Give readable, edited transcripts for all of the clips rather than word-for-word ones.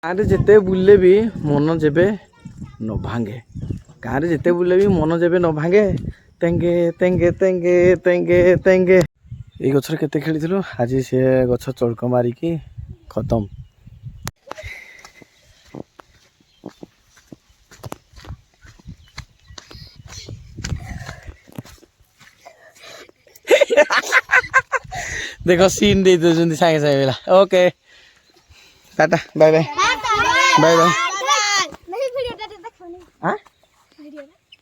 ଗାଁରେ ଯେତେ ବୁଲିଲେ ବି ମନ ଯେବେ ନ ଭାଙ୍ଗେ ଗାଁରେ ଯେତେ ବୁଲିଲେ ବି ମନ ଯେବେ ନ ଭାଙ୍ଗେ ତେଙ୍ଗେ ତେଙ୍ଗେ ତେଙ୍ଗେ ତେଙ୍ଗେ ତେଙ୍ଗେ ଏଇ ଗଛରେ କେତେ ଖେଳିଥିଲୁ ଆଜି ସେ ଗଛ ଚଡ଼କ ମାରିକି ଖତମ। ଦେଖ ସିନ୍ ଦେଇ ଦଉଛନ୍ତି ସାଙ୍ଗେ ସାଙ୍ଗେ ହେଲା। Okay tata bye bye bye bye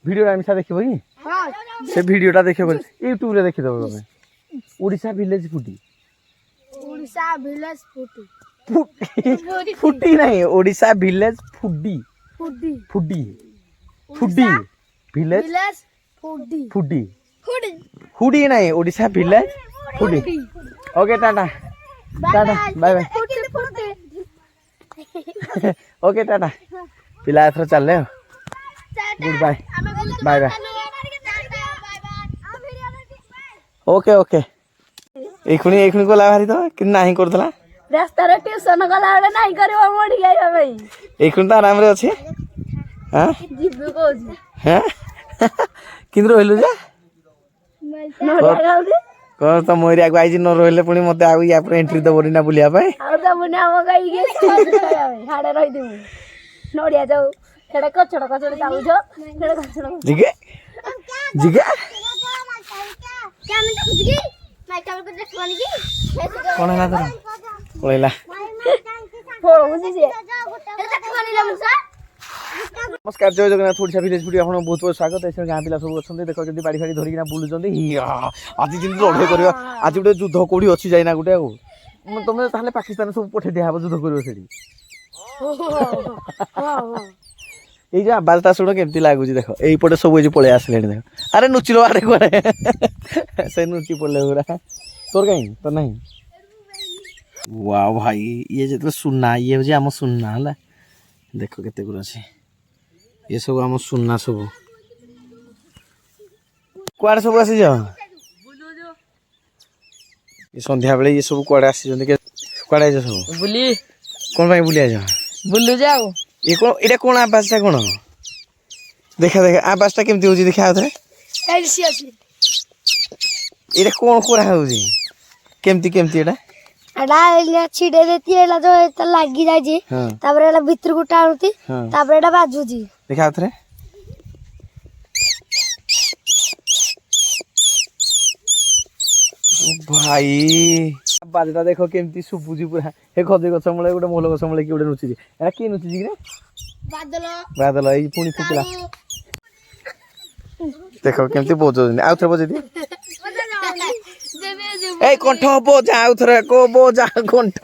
video Amisha देखिबो कि से वीडियोटा देखिबो यूट्यूब रे देखि दबो तमे ओडिसा विलेज फूटी फूटी नहीं Odisha village foodie foodie foodie village foodie foodie नहीं Odisha village foodie. Okay tata tata bye bye okay tata पिला एथर चल good bye bye bye okay okay एखुनी गला भारी तो कि नाही करदला रास्ता रे ट्यूशन गला बेले नाही करबो मोडी गाइबा भाई एखुनी त आराम रे अछि हां जिबु कोज हैं किंद्र होइलु जे नोडिया गाउदी कौन तो मोरी आगु आइजी न रहले पुनी मते आगु या पर एंट्री दबोरी ना बुलिया भाई आ त मुने हम गाई के हाडे रहि दिमु नोडिया जाऊ हेडे कचड़ कचड़ जाऊ जो हेडे कचड़ जिगे जिगे क्या मैं तो जिगे मैं चावल को देखवानी की कोन हला तर कोइला फोड़ मुझे से देखवानी ला मुसा नमस्कार जय जगन्नाथ ओडिशा विलेज वीडियो आपन बहुत बहुत स्वागत है। गाँ पिला सब अच्छा देखो जल्दी बाड़ी फाड़ी धरिकिना बुलुचंदी आज जल्दी लड़े कर आज गोटे युद्ध कोड़ी अच्छी जाइना गोटे तुम ताहले पाकिस्तान सब पठे दिया युद्ध कर ये जो आवाजटा शुण केमती लगुच देख यहीपटे सब ये पलि आसले देख अरे नुचिलो आड़े कड़े से नुची पड़े पूरा तोर कहीं तो नहीं वाह भाई ये जो सुना ये हूँ आम सुना है देख केते गुड़ अच्छे ये सब आम सुना सब कुआड़े सब आसी जाओ ये संध्या बेले ये सब कुआड़े आसी कुआड़े सब बुली कौन भाई बुली आज बुल्लू जाओ ये कौन इटा कौन आवाजटा कौन देखा देखा आवाजटा केमती होजी देखा आउथरे कैसी आसी इटा कौन कोरा होजी केमती केमती एटा एडा एलिया छिडे देती एला जो एता लागी जाय जी तापर एला भीतर को टाणुती तापर एडा बाजू जी देखा आउथरे भाई बाजटा देखो केमती सुपुजी पूरा हे खजे गछ मूले गोटे मोल गछ मूले कि गोटे नुची एटा के नुची कि रे बादल बादल एई पुणी फुटला देखो केमती बोजो आउथरे बजे दी ए कंठ बोजा आउथरे को बोजा कंठ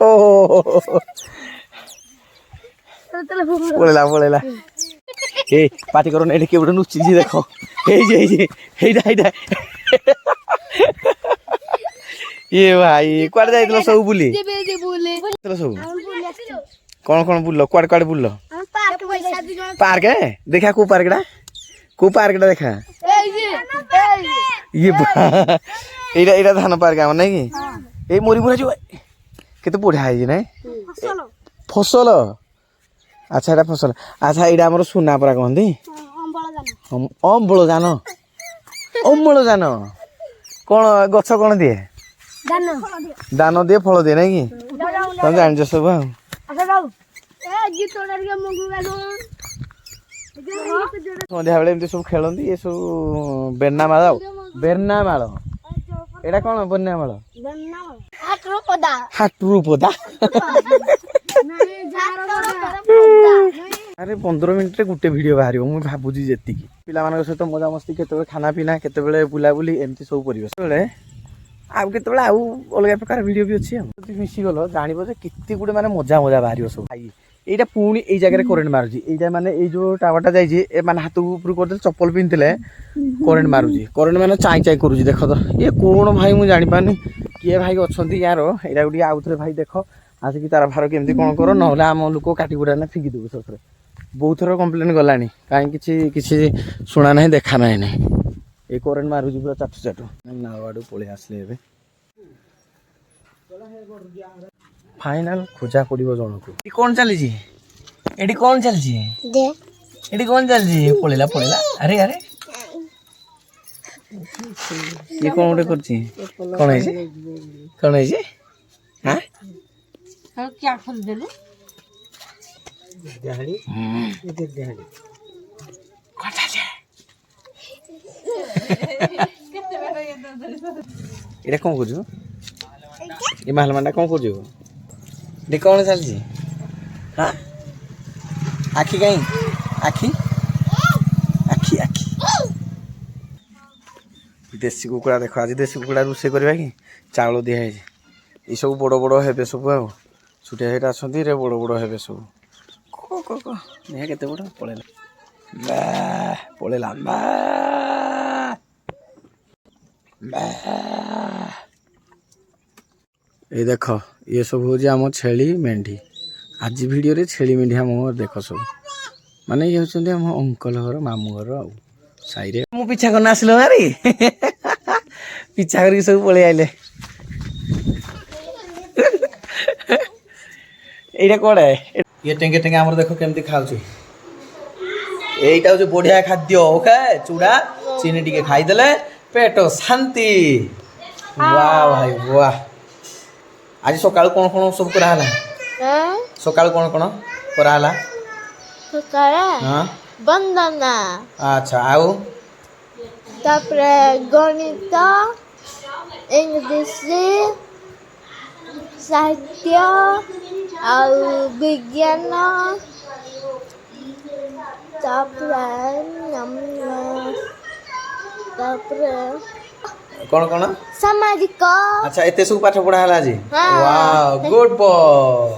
पळेला पळेला ए पाटी करो एठी के गोटे नुची जी देखो हे जे हेइडा ये भाई कुआड़ जाइतलो सब बुली सब कौन कौन बुल्लो कुआड़ कुआड़ बुल्लो पार्क है देखा को पार्कटा देखा ये एटा एटा धान पार्क आम नहीं कि ए मोरी मुरा जो केते बढ़िया है जी नहीं फसल अच्छा एटा फसल अच्छा एटा हमर सुना परा कहंदी अम्बल जानो कौन गछ कौन दिए दान दिए फल दिए नहीं कि तुम जान सब सन्ध्या बेले एमती सब खेलती ये सब बेरना माल एटा कौन बेरना माल हाटरू पदा अरे 15 मिनट गोटे वीडियो बाहर मुझे भावुची जी पिला सहित मजा मस्ती केते खाना पीना केते बुलाबुली एमती सब परिवेश आउ केते अलग प्रकार वीडियो भी अच्छी मिसी गल जान केते गुटे माने मजा मजा बाहर सब भाई এইটা পুনি এই জায়গায় কারেন্ট মারুজি এইটা মানে এই যে টাওয়ারটা যাইছি এ মানে হাত উপর করতে চপ্পল পিনতিলে কারেন্ট মারুজি কারেন্ট মানে চাই চাই করুজি দেখো তো এ কোন ভাই মু জানি পানি কিয়ে ভাই অছন্তি ইয়ার এটা গুটি আউথরে ভাই দেখো আসিকি তার ভার কেমতি কোন কর নহলে আম লোক কাটি গুড়া না ফিকি দেবো সথরে বহুত থর কমপ্লেন গলানি কাই কিছু কিছু শুনা নাই দেখা নাই নাই এই কারেন্ট মারুজি পুরা চাটু চাটু নাওয়াডু পড়ে আসলে এবে फाइनाल खोजा पड़ो जन को कौन चली एडी कौन चल जी दे एडी कौन चल जी पळेला पळेला अरे अरे ये कौन उठे करची कौन है जे कौन है जे हां हम क्या खोल देले देहाड़ी ये देहाड़ी कौन चल जे एटा कौन करजो ये महलमांडा कौन करजो दे कौन चल जी हां आखी कहीं आखी आखी आखी देसी कुकुड़ा देख आज देसी कुकुड़ा रोसे करवा कि चाउल दिया है ये सब बड़ बड़ हेबे सब आ छुटिया हेटा आछंती रे बड़ बड़ हेबे सब को को को देह केते बड़ पळेला बा पळेला बा बा ए देख ये सब हो जे हम छेली मेंढी आज वीडियो रे छेली मेंढी हम देख सब माने ये होचंदी हम अंकल घर मामू घर आ साई रे मु पीछा करना आसलो मारी पीछा करके सब पळे आइले एटा कोड है ये टेंगे टेंगे हमर देखो केमती खाउची एटा हो बढ़िया खाद्य ओके चूड़ा चीनी टिके खाई देले पेट शांति वाह भाई वाह आज सकाळ कोन कोन सब करा हला सकाळ कोन कोन करा हला सकाळे हां बंदना अच्छा आउ तापरे गणित इंग्लिश साहित्य और विज्ञान कौन कौन सामाजिक अच्छा एते सब पाठ पढ़ा हला जी हाँ। वाओ गुड बॉय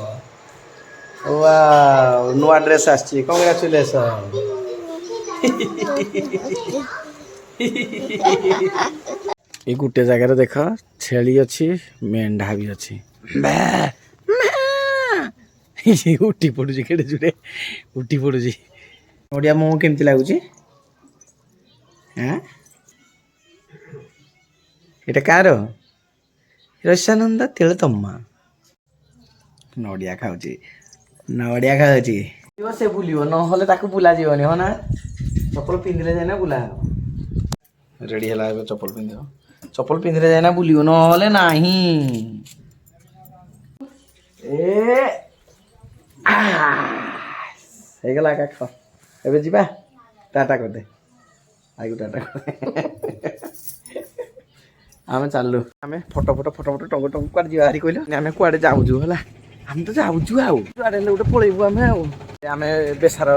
वाओ नुआ ड्रेस आछि कांग्रेचुलेशन ये गुटे जगह देख छेली अच्छी मेंढा भी अच्छी उठी पड़ुची केड़े जुड़े उठी पड़ुची ओडिया मोमो केमती लागुची हाँ एटा कार रसानंद तिलतम्मा नडिया खाउची नडिया खाउची से बुलियो नहले ताकू बुला जीवनी हो ना चप्पल पिंधले जाय ना बुला रेडी हला चप्पल पिंधियो चप्पल पिंधले जाय ना बुलियो नहले नाही ए हे गला का खा एबे जीबा टाटा कर दे आइगो टाटा कर आमे चाललु आमे फोटो फोटो फोटो फोटो टंग टंग कुआडे जीवा हरी कहलो आमे कुआडे जाउजु हला हम तो जाउजु आउ कुआडे ले उठे पळेबु आमे बेसार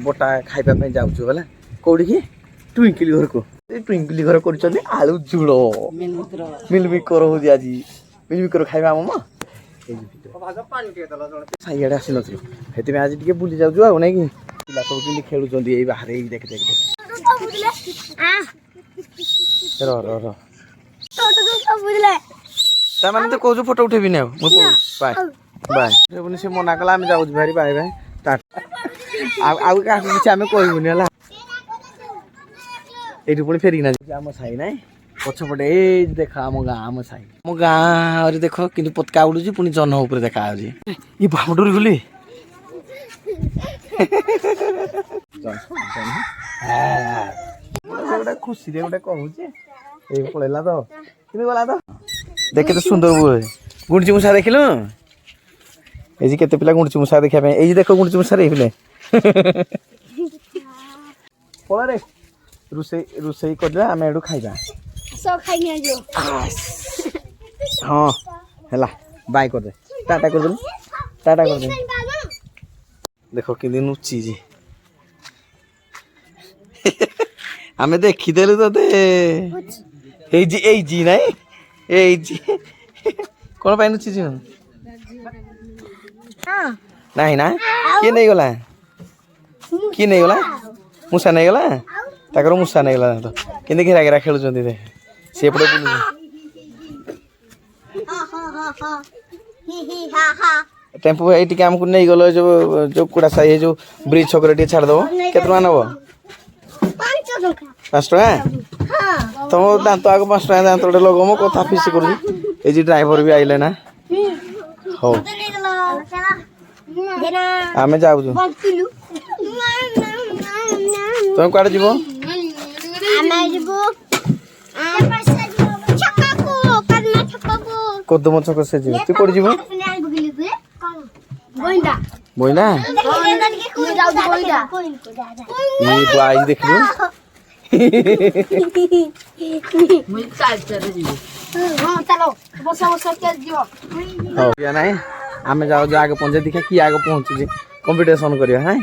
बोटा खाइबा पे जाउजु हला कोडी की ट्विंकली घर को ट्विंकली घर करछन आलू झुलो मिलमिकर हो दिया जी मिलमिकर खाइबा मम्मा साइड आसी नथिलो हेति में आज टिके बुली जाउजु आउ नै कि पिला सब किली खेलुचंदी एई बाहर एई देख देख रो रो रो ता माने तो कहजु फोटो उठेबी नै मु बाय बाय रेबुनी से मना कला हम जाउजु भारी बाय बाय टाटा आ का किछ हमें कहबुनी हला एठी पुणी फेरी ना हम साई नै पछपटे ए देखा हम गाँ अरे देखो किंतु पतका उडुची पुणी जन ऊपर देखा आजी ये भामडुरी गुली गोटे खुशी रे गोटे कहूचे ए पळेला तो किने गला तो देखे तो सुंदर बुए गुंडची मुसा देखिलु ए जी केते पिला गुंडची मुसा देखिया पे ए जी देखो गुंडची मुसा रे पिले पळा रे रुसई करले आमे एडु खाइबा सो खाइया जो हां हला बाय कर दे टाटा कर दे देखो कि दिन उची जी हमें देखी देलु तते ए जी नाही ए जी कोन पाइन उची जी हां नाही ना के नहीं गला की नहीं गला मुसा नहीं गला ताकर मुसा नहीं गला तो केने घेरा घेरा खेलु जंदी दे से पड़े बुलु टेम्पो एटी काम को नहीं गलो जो कुड़ा साई जो ब्रिज छकरे टे छाड़ दो केतना नबो 5 टका तो दांत आगो 5 टका दांत रे लगमो कथा फिस करू ए जी ड्राइवर भी आइले ना हो ଆମେ ଯାଉଛୁ ତମେ କୁଆଡେ ଯିବ କଦମ ଛକ ସେ ଯିବ ତୁ କୋଉଠି ଯିବ ବଇନା ଇଏ ଆଇ ଦେଖିଲୁ ନାଇଁ ଆମେ ଯାଉଛୁ ଆଗ ପହଞ୍ଚେ ଦେଖିବା କିଏ ଆଗ ପହଞ୍ଚୁଛି କମ୍ପିଟିସନ କରିବା ହଁ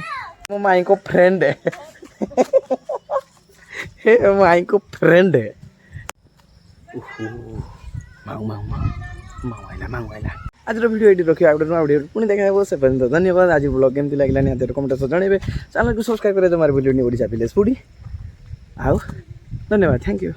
ମୋ ମାଇଙ୍କ ଫ୍ରେଣ୍ଡ हे माई को फ्रेंड है मांगवाइला आज वीडियो ये रखिए आउट वीडियो पुणी देखा से पर्यंत धन्यवाद आज ब्लॉग केमती लगे निहत कमेंट जनइबे चैनल को सब्सक्राइब करे तुम्हारे वीडियो नहीं ओडिशा विलेज फूडी आउ धन्यवाद थैंक यू।